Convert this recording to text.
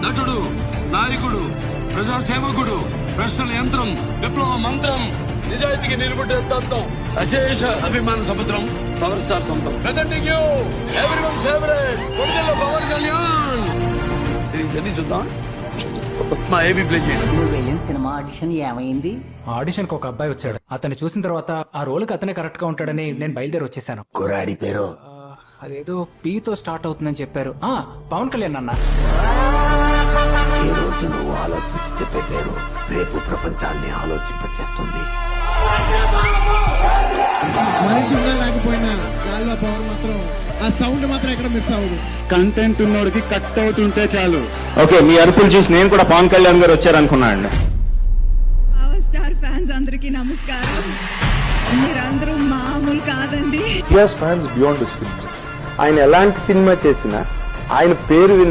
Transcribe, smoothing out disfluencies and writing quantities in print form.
నటుడు, నాయకుడు, ప్రజాసేవకుడు, ప్రశ్నల యంత్రం, విప్లవ మంత్రం, నిజాయితీకి నిలబడే తత్వం, అశేష అభిమాన సముద్రం, పవర్ స్టార్ సొంతం. ప్రెజెంటింగ్ యూ ఎవరీవన్ ఫేవరెట్ కొడుకుల పవన్ కళ్యాణ్. ఇది చూద్దాం. మా ఏబీ ప్లే చేయండి. నువ్వు వెళ్ళిన సినిమా ఆడిషన్ ఏమైంది? ఆడిషన్ కి ఒక అబ్బాయి వచ్చాడు. అతన్ని చూసిన తర్వాత ఆ రోల్ కి అతనే కరెక్ట్ గా ఉంటాడని నేను బయలుదేరి వచ్చేసాను. కుర్రాడి పేరు అదేదో పీతో స్టార్ట్ అవుతుందని చెప్పారు. పవన్ కళ్యాణ్ అన్న. ఈ రోజు నువ్వు ఆలోచించి చెప్పే పేరు రేపు ప్రపంచాన్ని ఆలోచింపచేస్తుంది. మనిషి ఉన్నా లేకపోయినా గాల్లో పవర్ మాత్రం, ఆ సౌండ్ మాత్రం ఎక్కడ మిస్ అవ్వదు. కంటెంట్ ఉన్నోడికి కట్ అవుతుంటే చాలు. ఓకే, మీ అరుపులు చూసి నేను కూడా పవన్ కళ్యాణ్ గారు వచ్చారనుకున్నా అండి. పవర్ స్టార్ ఫ్యాన్స్ అందరికీ నమస్కారం. మీరందరూ మామూలు కాదండి. ఫ్యాన్స్ బియాండ్ ఆయన ఎలాంటి సినిమా చేసినా ఆయన పేరు